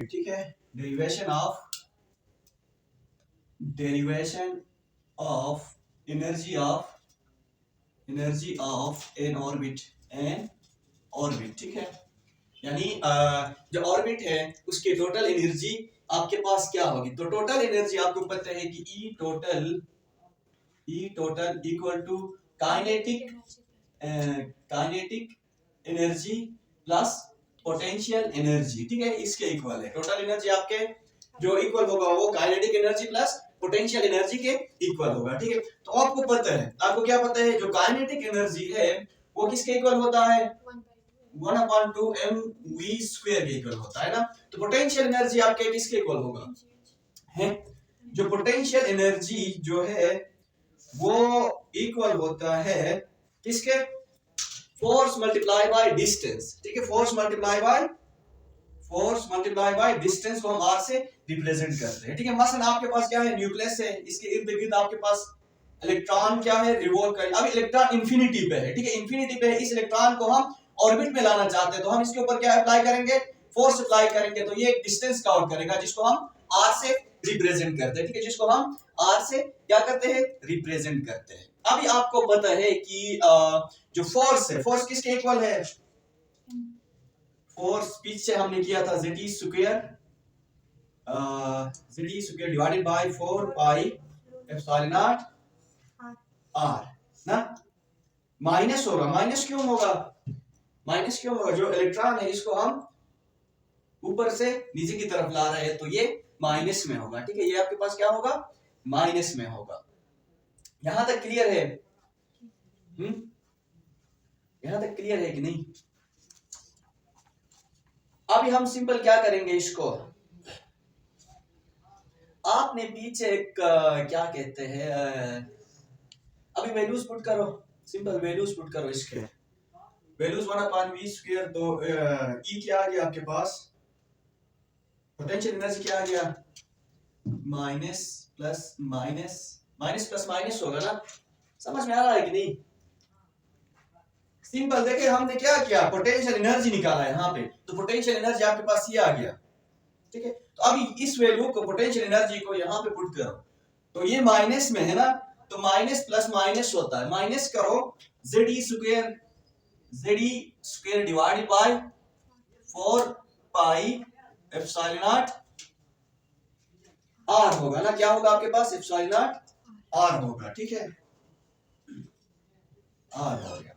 ठीक है। Derivation of energy of N orbit, ठीक है। यानी जो ऑर्बिट है उसकी टोटल एनर्जी आपके पास क्या होगी। तो टोटल एनर्जी आपको पता है कि E total equal to kinetic energy plus potential energy, ठीक है। इसके इक्वल है टोटल एनर्जी आपके जो इक्वल होगा वो kinetic energy plus potential energy के इक्वल होगा, ठीक है। तो आपको पता है, आपको क्या पता है, जो काइनेटिक एनर्जी है वो किसके इक्वल होता है, 1/2 mv² के इक्वल होता है ना। तो पोटेंशियल एनर्जी आपके किसके इक्वल होगा, है जो पोटेंशियल एनर्जी जो है वो इक्वल होता है किसके, फोर्स मल्टीप्लाई बाय डिस्टेंस, ठीक है। फोर्स मल्टीप्लाई बाय डिस्टेंस को हम r से रिप्रेजेंट करते हैं, ठीक है। मसलन आपके पास क्या है, न्यूक्लियस है, इसके इर्द गिर्द आपके पास इलेक्ट्रॉन क्या है, रिवॉल्व कर, अब इलेक्ट्रॉन इंफिनिटी पे है, ठीक है। इंफिनिटी पे है, इस इलेक्ट्रॉन को हम ऑर्बिट में लाना चाहते हैं तो हम इसके ऊपर क्या अप्लाई करेंगे, फोर्स अप्लाई करेंगे। तो ये एक डिस्टेंस काउंट करेगा जिसको हम r से रिप्रेजेंट करते हैं, ठीक है। जिसको हम r से क्या करते हैं, रिप्रेजेंट करते हैं। अभी आपको पता है कि जो फोर्स है, फोर्स किसके इक्वल है, फोर्स पीछे हमने किया था z² divided by 4 pi epsilon naught r ना। माइनस होगा, माइनस क्यों होगा, जो इलेक्ट्रॉन है इसको हम ऊपर से नीचे की तरफ ला रहे हैं तो ये माइनस में होगा, ठीक है। ये आपके पास क्या होगा, माइनस में होगा। यहां तक क्लियर है, यहां तक क्लियर है कि नहीं। अभी हम सिंपल क्या करेंगे, इसको आपने पीछे एक क्या कहते हैं, अभी वैल्यूज पुट करो, सिंपल वैल्यूज पुट करो, इसके वैल्यूज 1/v²। तो ई क्या आ गया आपके पास, पोटेंशियल एनर्जी क्या आ गया, माइनस प्लस माइनस होगा ना। समझ में आ रहा है कि नहीं। सिंपल देखिए हमने क्या किया, पोटेंशियल एनर्जी निकाला है यहाँ पे, तो पोटेंशियल एनर्जी आपके पास ये आ गया, ठीक है। तो अभी इस वैल्यू को, पोटेंशियल एनर्जी को यहाँ पे पुट करो, तो ये माइनस में है ना, तो माइनस प्लस माइनस होता है, माइनस करो z² divided by 4 pi epsilon naught r होगा ना। क्या होगा आपके पास, एप्सिलॉन नॉट r होगा, ठीक है। r हो गया,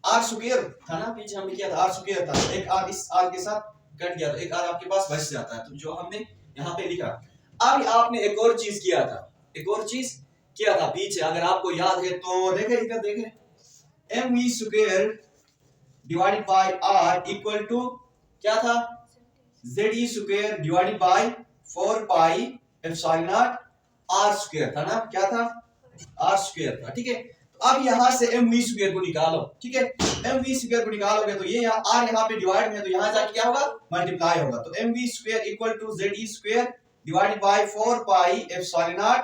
r² था ना, पीछे हमने किया था r² था, एक r इस r के साथ कट गया तो एक r आपके पास बच जाता है, तो जो हमने यहाँ पे लिखा। अब आपने एक और चीज किया था, पीछे अगर आपको याद है तो देखे mv² divided by r equal to क्या था, ze² divided by 4 pi epsilon naught r² था ना, क्या था, r² था, ठीक है। तो अब यहां से mv² को निकालो, ठीक है। mv² को निकालोगे तो ये r यहाँ पे डिवाइड में है, तो यहां जाके क्या होगा, मल्टीप्लाई होगा। तो mv² equal to ze² divided by 4 pi epsilon naught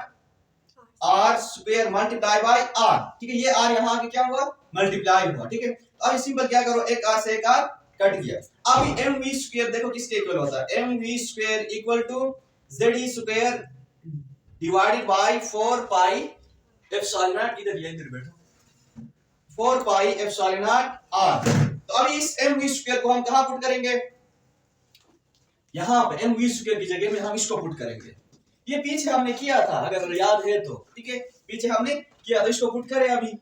r² multiply by r, ठीक है। ये r यहाँ आके क्या हुआ, मल्टीप्लाई हुआ, ठीक है। अब सिंपल क्या करो, एक r से एक r कट गया। अब mv² देखो किसके इक्वल होता है, mv² equal to ze² divided by 4 pi epsilon naught, इधर बैठो, 4 पाई एप्सिलॉन नॉट r। तो अब इस mv² को हम कहां पुट करेंगे, यहां पे mv² की जगह में हम इसको पुट करेंगे। ये पीछे हमने किया था अगर याद है तो, ठीक है, पीछे हमने किया था, इसको पुट करें अभी,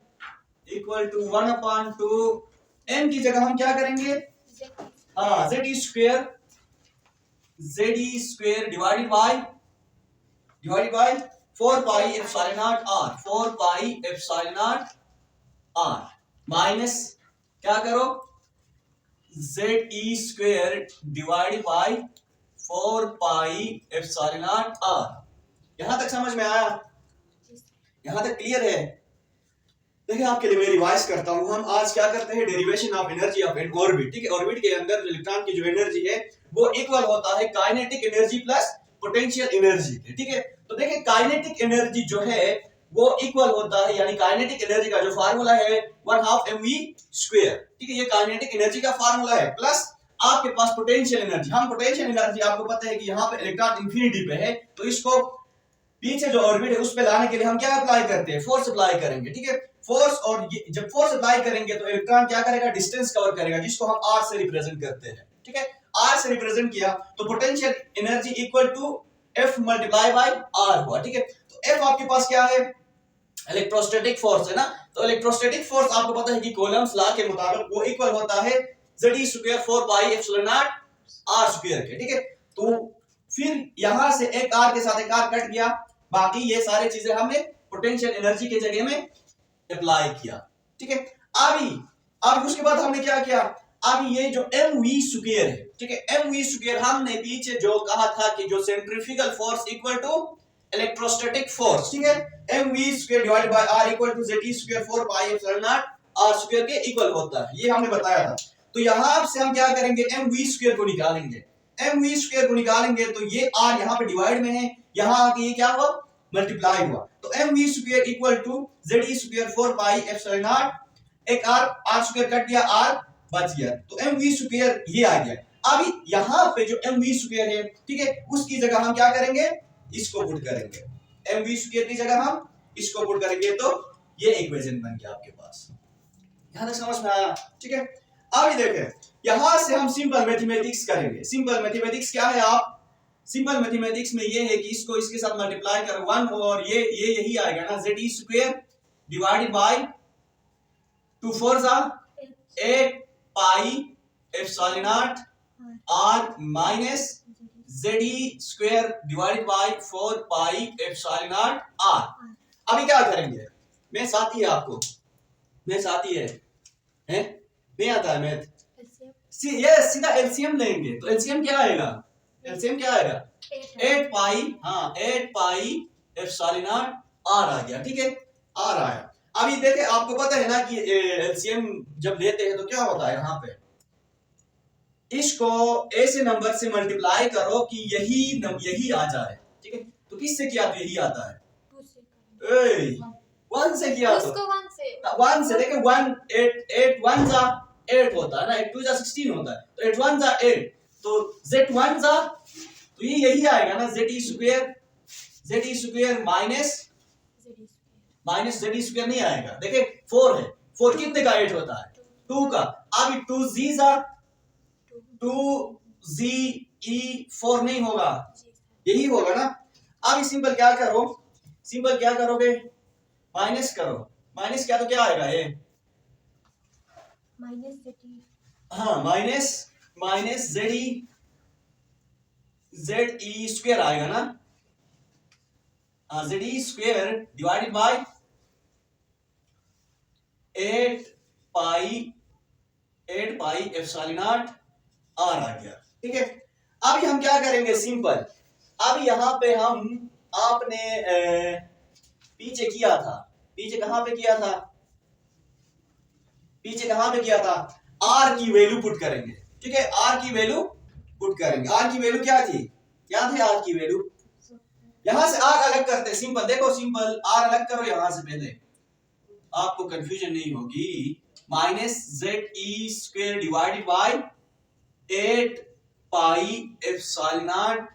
इक्वल टू 1/2 m की जगह हम क्या करेंगे, हाँ ze² divided by 4 pi epsilon naught r, 4 pi epsilon naught r minus क्या करो, ze² divided by 4 pi epsilon naught r। यहां तक समझ में आया, यहां तक क्लियर है। देखिए आपके लिए मैं रिवाइज करता हूं, हम आज क्या करते हैं, derivation of energy of N orbit, ठीक है। ऑर्बिट के अंदर इलेक्ट्रॉन की जो एनर्जी है वो इक्वल होता है kinetic energy plus potential energy के, ठीक है। तो देखिए काइनेटिक एनर्जी जो है वो इक्वल होता है, यानी काइनेटिक एनर्जी का जो फार्मूला है 1/2 mv², ठीक है। ये काइनेटिक एनर्जी का फार्मूला है, प्लस आपके पास पोटेंशियल एनर्जी, हम पोटेंशियल एनर्जी आपको पता है कि यहाँ पे इलेक्ट्रॉन इंफिनिटी पे है, तो इसको पीछे जो ऑर्बिट है उस पे लाने के लिए हम क्या अप्लाई करते हैं, फोर्स अप्लाई करेंगे, ठीक है। फोर्स, और जब फोर्स अप्लाई करेंगे तो इलेक्ट्रॉन क्या करेगा, डिस्टेंस कवर करेगा, जिसको हम आर से रिप्रेजेंट करते हैं, ठीक है। आर से रिप्रेजेंट किया तो potential energy equal to F multiply by R हुआ, ठीक है। तो एफ आपके पास क्या है, इलेक्ट्रोस्टैटिक फोर्स है ना। तो इलेक्ट्रोस्टैटिक फोर्स आपको पता है कि कूलम्ब्स लॉ के मुताबिक वो इक्वल होता है Ze square 4 pi epsilon not R square के, ठीक है। तो फिर यहां से एक आर के साथ एक आर कट गया, बाकी ये सारी चीजें हमने पोटेंशियल एनर्जी के जगह में अप्लाई किया, ठीक है। अभी उसके बाद हमने क्या किया, अब ये जो एम वी स्क्वायर है, ठीक है, एम वी स्क्वायर हमने पीछे जो कहा था कि जो centrifugal force equal to electrostatic force, ठीक है, M V square divided by R equal to Ze square 4 pi epsilon not R square के इक्वल होता है, ये हमने बताया था। तो यहां से हम क्या करेंगे, एम वी स्क्वायर को निकालेंगे, एम वी स्क्वायर को निकालेंगे तो ये आर यहां पे डिवाइड में है, यहां आके ये क्या हुआ, मल्टीप्लाई हुआ। तो M V square equal to Ze square 4 pi epsilon naught, एक आर स्क्वायर कट गया, आर बच गया, तो एम वी स्क्वायर ये आ गया। अभी यहां पे जो एम वी स्क्वायर है, ठीक है, उसकी जगह हम क्या करेंगे, इसको पुट करेंगे, एम वी स्क्वायर की जगह हम इसको पुट करेंगे, तो ये इक्वेशन बन गया आपके पास। यहां तक समझ में आया, ठीक है। अभी देखें, यहां से हम सिंपल मैथमेटिक्स करेंगे। सिंपल मैथमेटिक्स क्या है, आप सिंपल मैथमेटिक्स में ये है कि इसको इसके साथ मल्टीप्लाई करो 1 और ये यही आएगा ना, Ze स्क्वायर डिवाइडेड बाय 2 4 जा 8 pi epsilon not R minus Ze square divided by 4 pi epsilon not R. अभी क्या करेंगे, मैथ्स आती है आपको, मैथ्स आती है, हैं? नहीं आता है मैथ, ये सीधा एलसीएम लेंगे, तो एलसीएम क्या आएगा, एलसीएम क्या आएगा, 8 पाई, हाँ 8 पाई एप्सिलॉन नॉट आर आ गया, ठीक है, आर आया। अभी देखे, आपको पता है ना कि एलसीएम जब लेते हैं तो क्या होता है, यहाँ पे इसको ऐसे नंबर से मल्टीप्लाई करो कि यही आ जाए, ठीक है। तो किससे किया तो यही आता है, 1 से किया तो 1 से, देखे 1 8 1 जा 8 होता है ना, 8 2 जा 16 होता है, तो 8 1 जा 8, तो Z1 जा, तो ये यही आएगा ना, Ze square minus Ze square नहीं आएगा, देखे 4 है, 4 कितने का 8 होता है, 2 का। अभी 2Z जा 2ZE4 नहीं होगा, यही होगा ना। अब सिंपल क्या करो, सिंपल क्या करोगे, माइनस करो, माइनस क्या तो क्या आएगा ये, हाँ माइनस Ze स्क्वायर आएगा ना, Ze square divided by 8 pi epsilon not R आ गया, ठीक है। अभी हम क्या करेंगे, सिंपल, अब यहाँ पे हम आपने पीछे किया था, पीछे कहां पे किया था, पीछे कहां पे किया था, आर की वैल्यू पुट करेंगे, ठीक है, आर की वैल्यू पुट करेंगे। आर की वैल्यू क्या थी, क्या थी आर की वैल्यू, यहां से आर अलग करते हैं, सिंपल देखो, सिंपल आर अलग करो यहां से, पहले आपको कंफ्यूजन नहीं होगी, minus Ze square divided by 8 pi epsilon not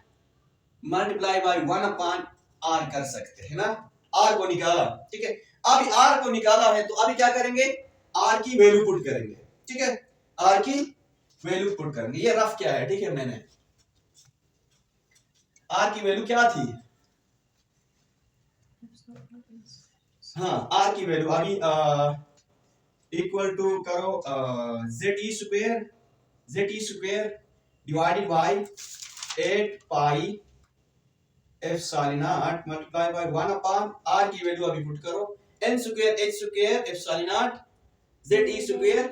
multiply by 1 upon R कर सकते हैं ना, आर को निकाला, ठीक है। अभी आर को निकाला है तो अभी क्या करेंगे, आर की वैल्यू पुट करेंगे, ठीक है, आर की वैल्यू पुट करेंगे। ये रफ क्या है, ठीक है, मैंने आर की वैल्यू क्या थी, हाँ आर की वैल्यू अभी इक्वल टू करो Ze square divided by 8 pi epsilon not multiply by 1 upon R की वैल्यू अभी पुट करो, n square h square epsilon not Ze square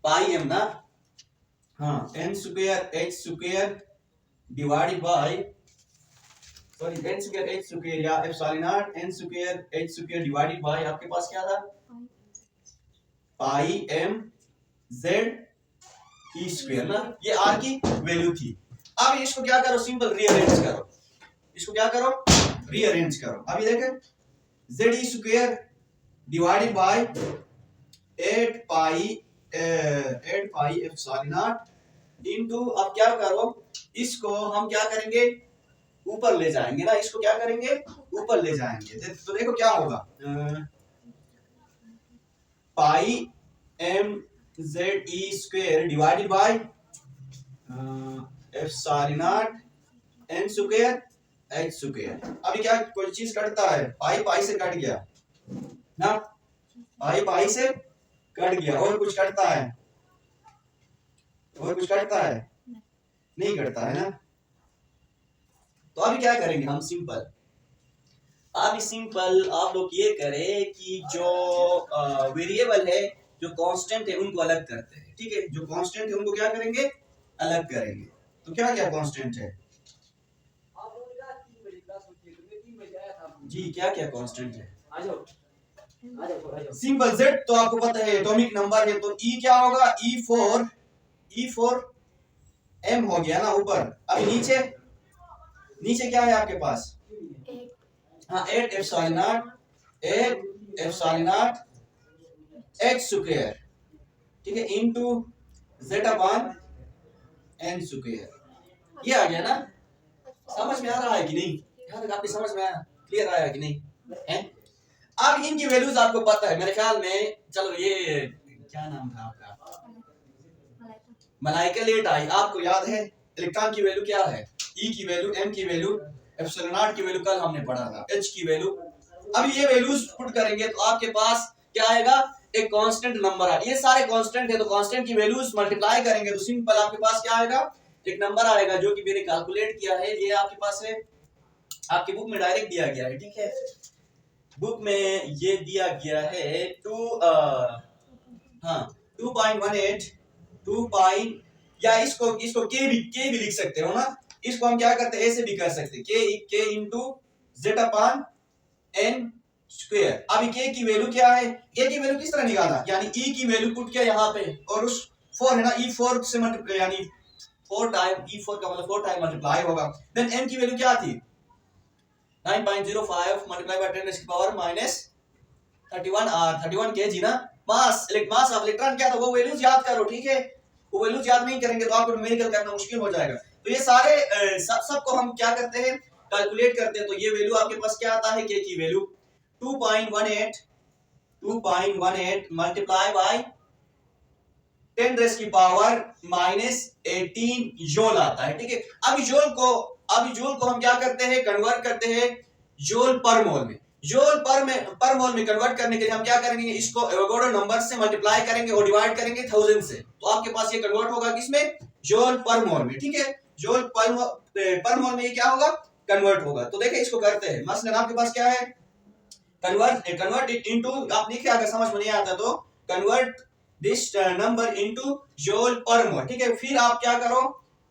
pi m ना, हाँ n square h square divided by, sorry n square h square या epsilon not n square h square divided by आपके पास क्या था, pi m z e square ना, ये r की वैल्यू थी। अब इसको क्या करो, सिंपल रीअरेंज करो, इसको क्या करो, रीअरेंज करो। अभी देखें, Ze square divided by 8 pi epsilon not into, अब क्या करो, इसको हम क्या करेंगे, ऊपर ले जाएंगे ना, इसको क्या करेंगे, ऊपर ले जाएंगे। तो देखो क्या होगा, pi M Z E square divided by epsilon not N square H square. अभी क्या कोई चीज कटता है, पाई पाई से कट गया ना, पाई पाई से कट गया, और कुछ कटता है, और कुछ कटता है, नहीं कटता है ना। तो अभी क्या करेंगे हम, सिंपल, अभी सिंपल आप लोग ये करें कि जो वेरिएबल है, जो कांस्टेंट है, उनको अलग करते हैं, ठीक है। जो कांस्टेंट है उनको क्या करेंगे, अलग करेंगे। तो क्या क्या कांस्टेंट है जी, क्या क्या कांस्टेंट है, आ जाओ सिंपल। z तो आपको पता है एटॉमिक नंबर है, तो e क्या होगा, e4 m हो गया ना ऊपर। अभी नीचे, नीचे क्या है आपके पास, हाँ 8 एप्सिलॉन नॉट h स्क्वायर, ठीक है, into z upon n square. ये आ गया ना, समझ में आ रहा है कि नहीं, यहाँ तक आपकी समझ में आया, क्लियर आया कि नहीं है। अब इनकी वैल्यूज आपको पता है मेरे ख्याल में, चलो ये क्या नाम था आपका, मलाइका लेट आई, आपको याद है इलेक्ट्रॉन की वैल्यू क्या है, ई की वैल्यू, एम की वैल्यू, एप्सिलॉन नॉट की वैल्यू कल हमने पढ़ा था, एच की वैल्यू। अब ये वैल्यूज पुट करेंगे तो आपके पास क्या आएगा, एक कांस्टेंट नंबर है, ये सारे कांस्टेंट है, तो कांस्टेंट की वैल्यूज मल्टीप्लाई करेंगे तो सिंपल आपके पास क्या आएगा, एक नंबर आएगा जो कि मैंने कैलकुलेट किया है, ये आपके पास है, आपकी बुक में डायरेक्ट दिया गया है, ठीक है। बुक में ये दिया गया है 2.18 2. या इसको के भी लिख सकते हो ना, इसको हम क्या करते हैं, ऐसे भी कर सकते हैं, K into Z upon N square. अभी के की वैल्यू क्या है, के की वैल्यू किस तरह निकाला, यानी ई की वैल्यू पुट किया यहाँ पे, और उस 4 है ना, e4 से मल्टीप्लाई, यानी 4 टाइम, e4 का मतलब 4 टाइम मल्टीप्लाई होगा। देन m की वैल्यू क्या थी, 9.05 मल्टीप्लाई बाय 10 की पावर माइनस 31 r, 31 kg ना, मास ऑफ इलेक्ट्रॉन क्या था, वो वैल्यूज याद करो, ठीक है। वो वैल्यूज याद नहीं करेंगे तो आपको न्यूमेरिकल करना मुश्किल हो जाएगा। तो ये सारे सबको हम क्या करते हैं, कैलकुलेट करते हैं। तो ये वैल्यू आपके पास क्या आता है, के की वैल्यू 2.18 मल्टीप्लाई बाय 10 रेज़ की पावर माइनस 18 जूल आता है, ठीक है। अभी जूल को हम क्या करते हैं, कन्वर्ट करते हैं जूल पर मोल में। जूल पर मोल में कन्वर्ट करने के लिए हम क्या करेंगे, इसको एवोगाड्रो नंबर से मल्टीप्लाई करेंगे और डिवाइड करेंगे 1000 से, तो आपके पास ये कन्वर्ट होगा किसमें, जूल पर मोल में, ठीक है। जूल पर मोल में ये क्या होगा, कन्वर्ट होगा। तो देखिए इसको करते हैं, मसलन आपके पास क्या है, कन्वर्ट इट इनटू, आप लिखिए अगर समझ में नहीं आता तो, convert this number into joule per mole, ठीक है। फिर आप क्या करो,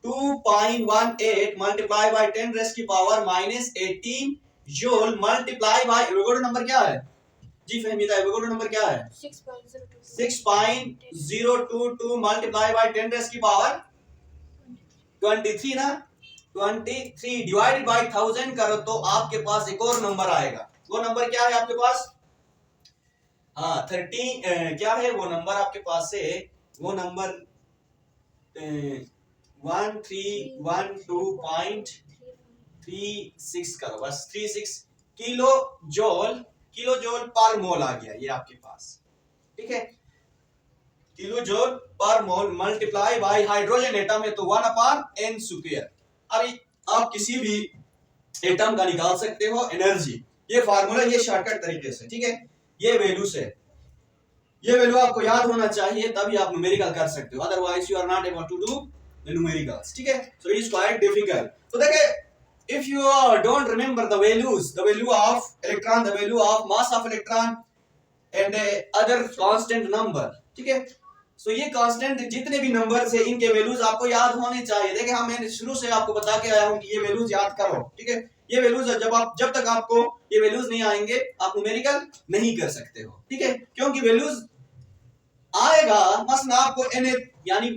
2.18 मल्टीप्लाई बाय 10 रेज़ की power minus 18 joule multiply by, Avogadro number क्या है जी, फहमीदा एवोगाड्रो नंबर क्या है, 6.022 मल्टीप्लाई बाय 10 रेज़ की पावर 23 ना, 23 डिवाइडेड बाय 1000 करो तो आपके पास एक और नंबर आएगा। वो नंबर क्या है आपके पास, हाँ 30 क्या है वो नंबर आपके पास है, वो नंबर 1312.36 करो बस, 36 किलो जूल पर मोल आ गया ये आपके पास, ठीक है। Kilo joule per mole multiply by hydrogen atom है तो 1/n स्क्वायर। अभी आप किसी भी एटम का निकाल सकते हो एनर्जी, ये फार्मूला, ये शॉर्टकट तरीके से, ठीक है। ये वैल्यू से, ये वैल्यू आपको याद होना चाहिए तभी आप न्यूमेरिकल कर सकते हो, otherwise you are not able to do the numericals, ठीक है। So it is quite difficult. तो देखिए, if you don't remember the values, the value of electron, the value of mass of electron and other constant number, ठीक है। सो ये constant जितने भी numbers है इनके वैल्यूज आपको याद होने चाहिए। देखिए हम मैंने शुरू से आपको बता के आया हूं कि ये वैल्यूज याद करो, ठीक है। ये वैल्यूज जब तक आपको ये वैल्यूज नहीं आएंगे आप न्यूमेरिकल नहीं कर सकते हो, ठीक है। क्योंकि वैल्यूज आएगा, मसलन आपको n यानी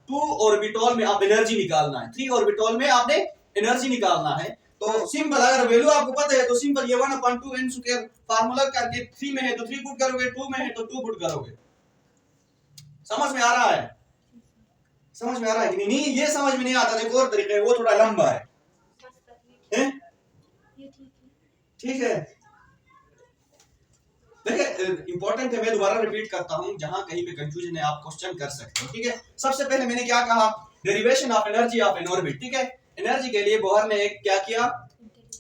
2 ऑर्बिटल में आप एनर्जी निकालना है, 3 ऑर्बिटल में आपने एनर्जी निकालना है, तो सिंपल अगर वैल्यू आपको पता है तो सिंपल ये 1/2n स्क्वायर फार्मूला करके 3 में है तो 3 पुट करोगे, 2 में है तो 2 पुट करोगे। समझ में आ रहा है, समझ में आ रहा है कि नहीं? नहीं, ये समझ में नहीं आता। देखो और तरीका है, वो थोड़ा लंबा है। ठीक है, देखिए इंपॉर्टेंट है, मैं दोबारा रिपीट करता हूं, जहां कहीं पे कंफ्यूजन है आप क्वेश्चन कर सकते हो। ठीक है, सबसे पहले मैंने क्या कहा, derivation of energy of N orbit. ठीक है, एनर्जी के लिए बोहर ने एक क्या किया,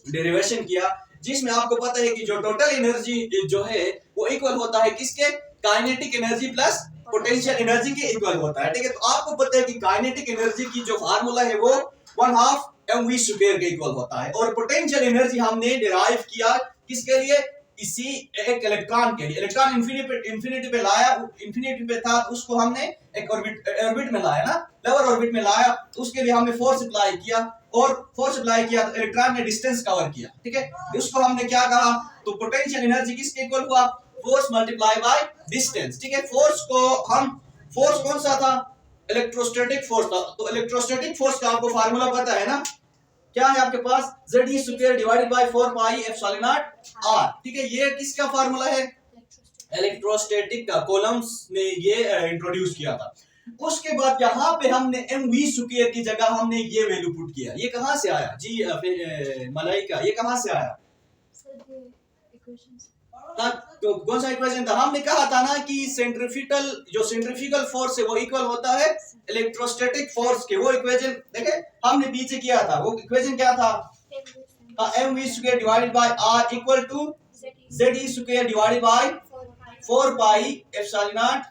डेरिवेशन किया, जिसमें आपको पता है कि जो टोटल एनर्जी जो है वो इक्वल होता है किसके, kinetic energy plus potential energy के इक्वल होता है। ठीक है, तो आपको पता है कि काइनेटिक एनर्जी की जो फार्मूला है वो 1/2 mv² के इक्वल होता है, और पोटेंशियल एनर्जी हमने डिराइव किया किसके लिए, इसी एक इलेक्ट्रॉन के लिए। इलेक्ट्रॉन इंफिनिटी पे लाया, इंफिनिटी पे था, तो उसको हमने एक ऑर्बिट में लाया ना, लोअर ऑर्बिट में लाया, तो उसके लिए हमने फोर्स अप्लाई किया, और फोर्स अप्लाई किया तो इलेक्ट्रॉन ने डिस्टेंस कवर किया। ठीक है, उसको हमने क्या कहा, तो पोटेंशियल एनर्जी किसके इक्वल हुआ, फोर्स मल्टीप्लाई बाय डिस्टेंस। ठीक है, फोर्स कौन सा था, इलेक्ट्रोस्टैटिक फोर्स था। तो इलेक्ट्रोस्टैटिक फोर्स का आपको फार्मूला पता है ना, क्या है आपके पास, Ze² divided by 4 pi epsilon naught r। ठीक है, ये किसका फार्मूला है, इलेक्ट्रोस्टैटिक का, कोलम्स ने ये इंट्रोड्यूस किया था। उसके बाद यहाँ पे हमने mv² की जगह हमने ये वैल्यू पुट किया। ये कहां से आया जी मलाइका, ये कहां से आया, तो कौन सा इक्वेशन था, हमने कहा था ना कि सेंट्रीफ्यूगल फोर्स है वो इक्वल होता है इलेक्ट्रोस्टैटिक फोर्स के। वो इक्वेशन देखे हमने पीछे किया था, वो इक्वेशन क्या था, mv² divided by r equal to Ze² divided by 4 pi epsilon naught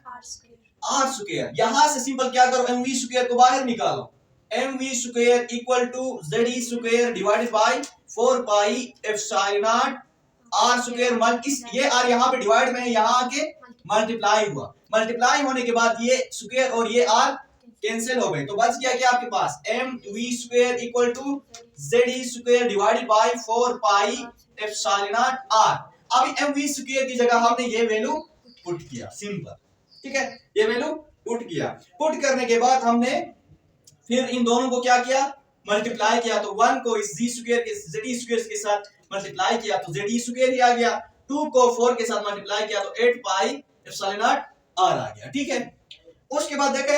r²। यहां से सिंपल क्या करो, mv² को बाहर निकालो, mv² equal to Ze² divided by 4 pi epsilon naught r²। ये r यहाँ पे डिवाइड में है, यहाँ आके मल्टीप्लाई हुआ, मल्टीप्लाई होने के बाद ये स्क्वायर और ये r कैंसिल हो गए, तो बच गया क्या आपके पास, mv² equal to Ze² divided by 4 pi epsilon naught r। अब mv² की जगह हमने ये वैल्यू पुट किया, सिंपल। ठीक है, ये वैल्यू पुट किया, पुट करने के बाद हमने फिर इन दोनों को क्या किया, मल्टीप्लाई किया, तो 1 को इस Ze² के साथ मल्टीप्लाई किया तो Ze² ही आ गया, 2 को 4 के साथ मल्टीप्लाई किया तो 8 पाई एप्सिलॉन नॉट r आ गया। ठीक है, उसके बाद देखे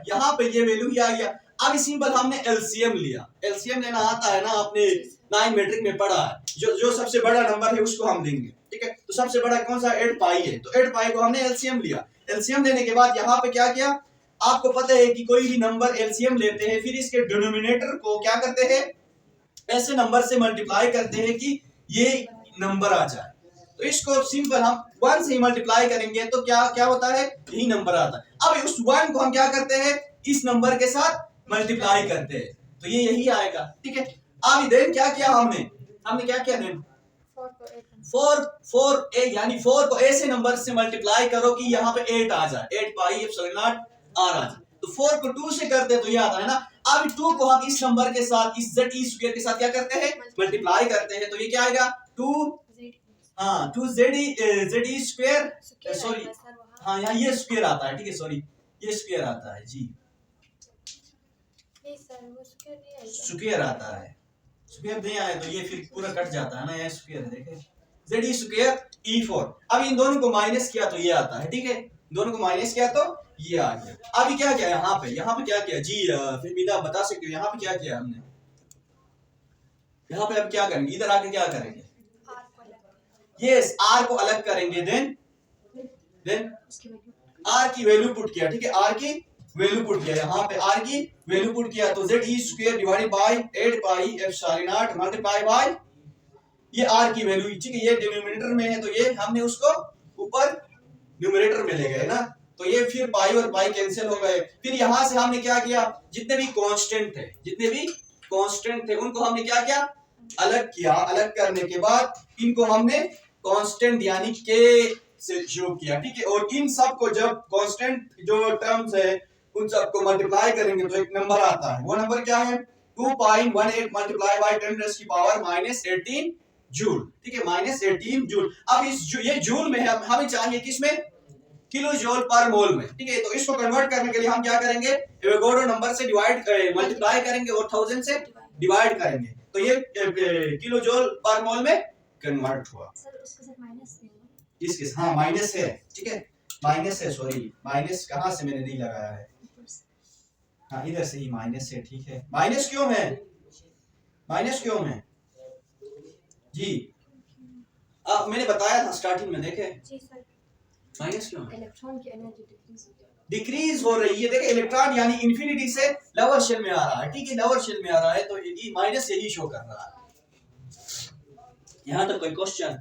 यहाँ पे ये वैल्यू ही आ गया। अब सिंपल हमने एलसीएम लिया, एलसीएम लेना आता है ना, आपने 9 मैट्रिक में पढ़ा है, जो सबसे बड़ा नंबर है उसको हम देंगे। ठीक है, तो सबसे बड़ा कौन सा, 8 पाई है, तो 8 पाई को हमने एलसीएम लिया। एलसीएम लेने के बाद यहाँ पे क्या किया, आपको पता है कि कोई भी नंबर एलसीएम लेते हैं, फिर इसके डिनोमिनेटर को क्या करते हैं, ऐसे नंबर से मल्टीप्लाई करते हैं कि ये नंबर आ जाए। तो इसको सिंपल हम 1 से ही मल्टीप्लाई करेंगे तो क्या क्या होता है, यही नंबर आता है। अब उस 1 को हम क्या करते हैं, इस नंबर के साथ मल्टीप्लाई करते हैं, तो ये यही आएगा। ठीक है, अब देन क्या किया हमने क्या किया देन, 4 यानी 4 को ऐसे नंबर से मल्टीप्लाई करो कि यहाँ पे 8 आ जाए, 8 पाई एप्सिलॉन नॉट r आ जाए। तो 4 को 2 से करते हैं तो ये आता है ना। अब 2 को हम इस नंबर के साथ, इस Ze² के साथ क्या करते हैं, मल्टीप्लाई करते हैं, तो ये क्या आएगा, 2 Ze², सॉरी हाँ यहाँ ये स्क्वायर आता है। ठीक है, सॉरी ये स्क्वायर आता है जी, स्क्वायर आता है, स्क्वायर नहीं आया तो ये फिर पूरा कट जाता है ना, ये स्क्वायर है, देखे Ze² E4। अब इन दोनों को माइनस किया तो ये आता है। ठीक है, दोनों को माइनस किया तो ये आ गया। अभी क्या किया यहाँ पे क्या किया जी, फिर बिना बता सकते हो यहाँ पे क्या किया हमने, यहाँ पे अब क्या करेंगे, इधर आके क्या करेंगे, यस r को अलग करेंगे, देन r की वैल्यू पुट किया। ठीक है, r की वैल्यू पुट किया, यहाँ पे r की वैल्यू पुट किया तो Ze² divided by 8 pi epsilon not multiply bye ये r की वैल्यू। ठीक है, ये डिनोमिनेटर में है तो ये हमने उसको ऊपर न्यूमरेटर में ले गए ना, तो ये फिर पाई और पाई कैंसिल हो गए। फिर यहां से हमने क्या किया, जितने भी कांस्टेंट थे उनको हमने क्या किया, अलग किया। अलग करने के बाद इनको हमने कांस्टेंट यानी k से शो किया। ठीक है, और इन सब को जब कांस्टेंट जो टर्म्स है उन सबको मल्टीप्लाई करेंगे तो एक नंबर आता है, वो नंबर क्या है, 2.18 मल्टीप्लाई बाय 10⁻⁻18 जूल। ठीक है, -18 जूल। अब ये जूल में है, हमें चाहिए किसमें, किलो जूल पर मोल में। ठीक है, तो इसको कन्वर्ट करने के लिए हम क्या करेंगे, एवोगाड्रो नंबर से मल्टीप्लाई करेंगे और 1000 से डिवाइड करेंगे, तो ये किलो जूल पर मोल में कन्वर्ट हुआ। इसके हाँ माइनस है। ठीक है, माइनस है, सॉरी माइनस कहाँ से मैंने नहीं लगाया है, हाँ इधर से ही माइनस से, ठीक है। माइनस क्यों है, माइनस क्यों है जी? मैंने बताया था स्टार्टिंग में, देखे माइनस क्यों है? इलेक्ट्रॉन की एनर्जी डिक्रीज हो रही है। देखिए इलेक्ट्रॉन यानी इंफिनिटी से लोअर शेल में आ रहा है, ठीक है, लोअर शेल में आ रहा है, तो ये माइनस यही शो कर रहा है। यहाँ तक कोई क्वेश्चन?